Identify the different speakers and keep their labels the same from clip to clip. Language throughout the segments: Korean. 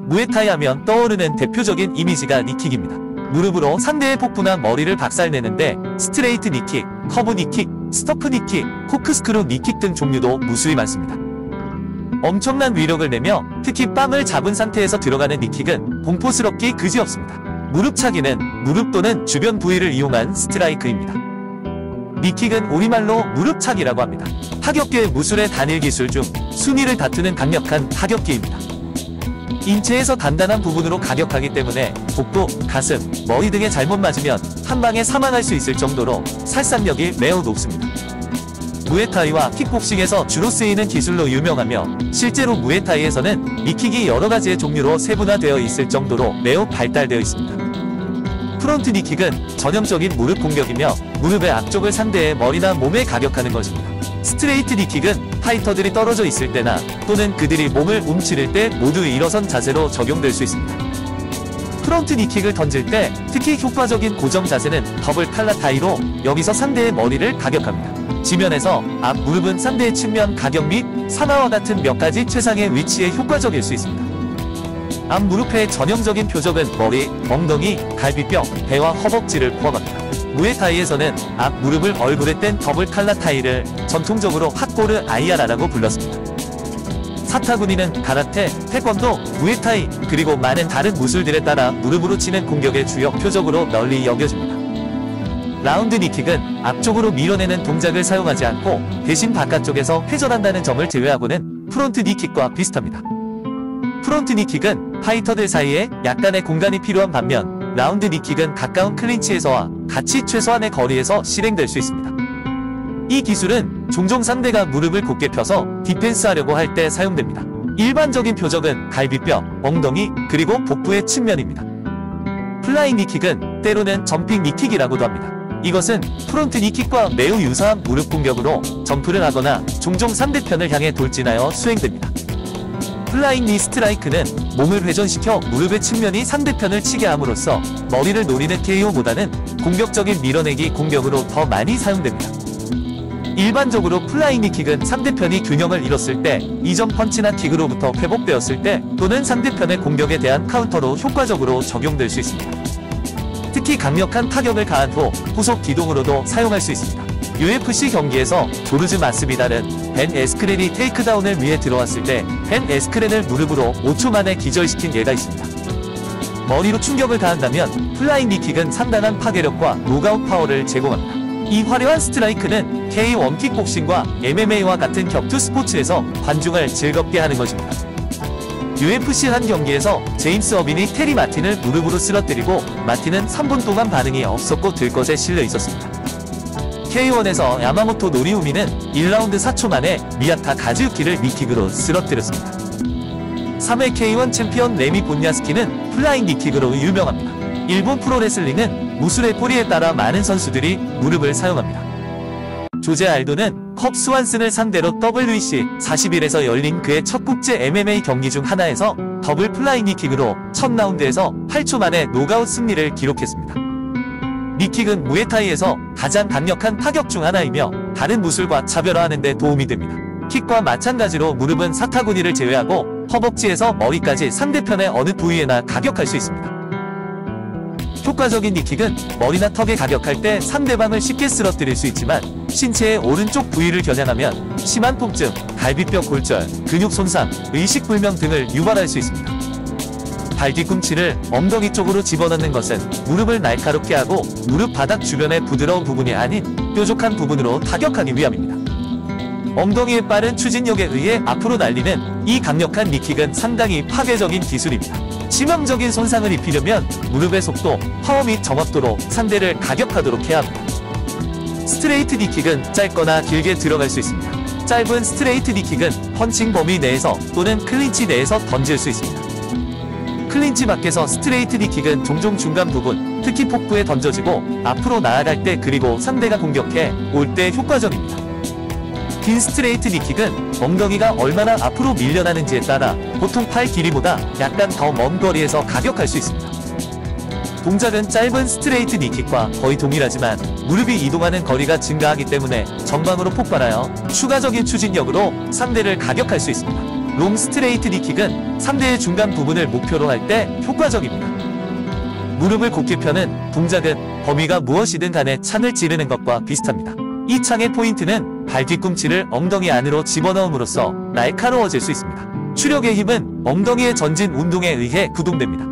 Speaker 1: 무에타이 하면 떠오르는 대표적인 이미지가 니킥입니다. 무릎으로 상대의 복부나 머리를 박살내는데 스트레이트 니킥, 커브 니킥, 스토프 니킥, 코크스크루 니킥 등 종류도 무수히 많습니다. 엄청난 위력을 내며 특히 뺨을 잡은 상태에서 들어가는 니킥은 공포스럽기 그지없습니다. 무릎차기는 무릎 또는 주변 부위를 이용한 스트라이크입니다. 니킥은 우리말로 무릎차기라고 합니다. 타격계의 무술의 단일 기술 중 순위를 다투는 강력한 타격기입니다. 인체에서 단단한 부분으로 가격하기 때문에 복부, 가슴, 머리 등에 잘못 맞으면 한 방에 사망할 수 있을 정도로 살상력이 매우 높습니다. 무에타이와 킥복싱에서 주로 쓰이는 기술로 유명하며 실제로 무에타이에서는 니킥이 여러가지의 종류로 세분화되어 있을 정도로 매우 발달되어 있습니다. 프론트 니킥은 전형적인 무릎 공격이며 무릎의 앞쪽을 상대의 머리나 몸에 가격하는 것입니다. 스트레이트 니킥은 파이터들이 떨어져 있을 때나 또는 그들이 몸을 움츠릴 때 모두 일어선 자세로 적용될 수 있습니다. 프론트 니킥을 던질 때 특히 효과적인 고정 자세는 더블 칼라타이로 여기서 상대의 머리를 가격합니다. 지면에서 앞 무릎은 상대의 측면 가격 및 사나와 같은 몇 가지 최상의 위치에 효과적일 수 있습니다. 앞 무릎의 전형적인 표적은 머리, 엉덩이, 갈비뼈, 배와 허벅지를 포함합니다. 무에타이에서는 앞 무릎을 얼굴에 뗀 더블 칼라타이를 전통적으로 핫고르 아이아라라고 불렀습니다. 사타구니는 가라테, 태권도, 무에타이, 그리고 많은 다른 무술들에 따라 무릎으로 치는 공격의 주요 표적으로 널리 여겨집니다. 라운드 니킥은 앞쪽으로 밀어내는 동작을 사용하지 않고 대신 바깥쪽에서 회전한다는 점을 제외하고는 프론트 니킥과 비슷합니다. 프론트 니킥은 파이터들 사이에 약간의 공간이 필요한 반면 라운드 니킥은 가까운 클린치에서와 같이 최소한의 거리에서 실행될 수 있습니다. 이 기술은 종종 상대가 무릎을 곧게 펴서 디펜스하려고 할 때 사용됩니다. 일반적인 표적은 갈비뼈, 엉덩이, 그리고 복부의 측면입니다. 플라잉 니킥은 때로는 점핑 니킥이라고도 합니다. 이것은 프론트 니킥과 매우 유사한 무릎 공격으로 점프를 하거나 종종 상대편을 향해 돌진하여 수행됩니다. 플라잉 니 스트라이크는 몸을 회전시켜 무릎의 측면이 상대편을 치게 함으로써 머리를 노리는 KO보다는 공격적인 밀어내기 공격으로 더 많이 사용됩니다. 일반적으로 플라잉 니킥은 상대편이 균형을 잃었을 때, 이전 펀치나 킥으로부터 회복되었을 때, 또는 상대편의 공격에 대한 카운터로 효과적으로 적용될 수 있습니다. 특히 강력한 타격을 가한 후 후속 기동으로도 사용할 수 있습니다. UFC 경기에서 조르즈 마스비달은 벤 에스크렌이 테이크다운을 위해 들어왔을 때 벤 에스크렌을 무릎으로 5초 만에 기절시킨 예가 있습니다. 머리로 충격을 가한다면 플라잉 니킥은 상당한 파괴력과 노가웃 파워를 제공합니다. 이 화려한 스트라이크는 K1 킥복싱과 MMA와 같은 격투 스포츠에서 관중을 즐겁게 하는 것입니다. UFC 한 경기에서 제임스 어빈이 테리 마틴을 무릎으로 쓰러뜨리고 마틴은 3분 동안 반응이 없었고 들것에 실려 있었습니다. K1에서 야마모토 노리우미는 1라운드 4초 만에 미야타 가즈유키를 니킥으로 쓰러뜨렸습니다. 3회 K1 챔피언 레미 본야스키는 플라잉 니킥으로 유명합니다. 일본 프로레슬링은 무술의 뿌리에 따라 많은 선수들이 무릎을 사용합니다. 조제 알도는 컵 스완슨을 상대로 WEC 41에서 열린 그의 첫 국제 MMA 경기 중 하나에서 더블 플라잉 니킥으로 첫 라운드에서 8초 만에 노가웃 승리를 기록했습니다. 니킥은 무에타이에서 가장 강력한 타격 중 하나이며 다른 무술과 차별화하는 데 도움이 됩니다. 킥과 마찬가지로 무릎은 사타구니를 제외하고 허벅지에서 머리까지 상대편의 어느 부위에나 가격할 수 있습니다. 효과적인 니킥은 머리나 턱에 가격할 때 상대방을 쉽게 쓰러뜨릴 수 있지만 신체의 오른쪽 부위를 겨냥하면 심한 통증, 갈비뼈 골절, 근육 손상, 의식불명 등을 유발할 수 있습니다. 발 뒤꿈치를 엉덩이 쪽으로 집어넣는 것은 무릎을 날카롭게 하고 무릎 바닥 주변의 부드러운 부분이 아닌 뾰족한 부분으로 타격하기 위함입니다. 엉덩이의 빠른 추진력에 의해 앞으로 날리는 이 강력한 니킥은 상당히 파괴적인 기술입니다. 치명적인 손상을 입히려면 무릎의 속도, 파워 및 정확도로 상대를 가격하도록 해야 합니다. 스트레이트 니킥은 짧거나 길게 들어갈 수 있습니다. 짧은 스트레이트 니킥은 펀칭 범위 내에서 또는 클린치 내에서 던질 수 있습니다. 클린치 밖에서 스트레이트 니킥은 종종 중간 부분, 특히 복부에 던져지고 앞으로 나아갈 때 그리고 상대가 공격해 올 때 효과적입니다. 긴 스트레이트 니킥은 엉덩이가 얼마나 앞으로 밀려나는지에 따라 보통 팔 길이보다 약간 더 먼 거리에서 가격할 수 있습니다. 동작은 짧은 스트레이트 니킥과 거의 동일하지만 무릎이 이동하는 거리가 증가하기 때문에 전방으로 폭발하여 추가적인 추진력으로 상대를 가격할 수 있습니다. 롱 스트레이트 니킥은 상대의 중간 부분을 목표로 할 때 효과적입니다. 무릎을 곧게 펴는 동작은 범위가 무엇이든 간에 창을 찌르는 것과 비슷합니다. 이 창의 포인트는 발 뒤꿈치를 엉덩이 안으로 집어넣음으로써 날카로워질 수 있습니다. 추력의 힘은 엉덩이의 전진 운동에 의해 구동됩니다.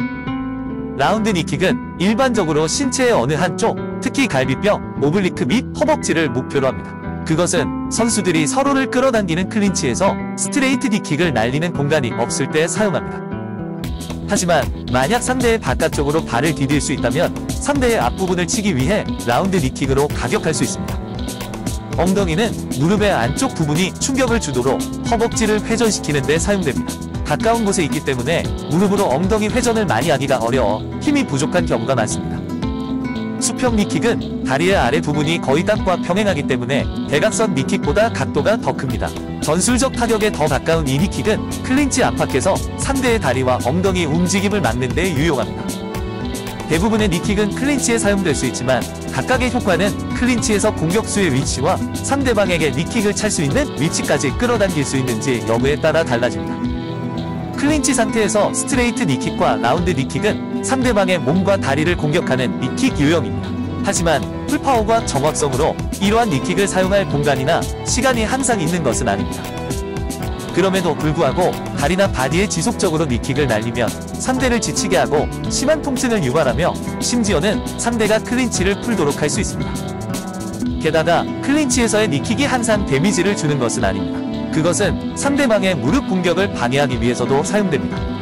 Speaker 1: 라운드 니킥은 일반적으로 신체의 어느 한쪽, 특히 갈비뼈, 오블리크 및 허벅지를 목표로 합니다. 그것은 선수들이 서로를 끌어당기는 클린치에서 스트레이트 니킥을 날리는 공간이 없을 때 사용합니다. 하지만 만약 상대의 바깥쪽으로 발을 디딜 수 있다면 상대의 앞부분을 치기 위해 라운드 니킥으로 가격할 수 있습니다. 엉덩이는 무릎의 안쪽 부분이 충격을 주도록 허벅지를 회전시키는 데 사용됩니다. 가까운 곳에 있기 때문에 무릎으로 엉덩이 회전을 많이 하기가 어려워 힘이 부족한 경우가 많습니다. 수평 니킥은 다리의 아래 부분이 거의 땅과 평행하기 때문에 대각선 니킥보다 각도가 더 큽니다. 전술적 타격에 더 가까운 이 니킥은 클린치 안팎에서 상대의 다리와 엉덩이 움직임을 막는 데 유용합니다. 대부분의 니킥은 클린치에 사용될 수 있지만 각각의 효과는 클린치에서 공격수의 위치와 상대방에게 니킥을 찰 수 있는 위치까지 끌어당길 수 있는지 여부에 따라 달라집니다. 클린치 상태에서 스트레이트 니킥과 라운드 니킥은 상대방의 몸과 다리를 공격하는 니킥 유형입니다. 하지만 풀파워과 정확성으로 이러한 니킥을 사용할 공간이나 시간이 항상 있는 것은 아닙니다. 그럼에도 불구하고 다리나 바디에 지속적으로 니킥을 날리면 상대를 지치게 하고 심한 통증을 유발하며 심지어는 상대가 클린치를 풀도록 할 수 있습니다. 게다가 클린치에서의 니킥이 항상 데미지를 주는 것은 아닙니다. 그것은 상대방의 무릎 공격을 방해하기 위해서도 사용됩니다.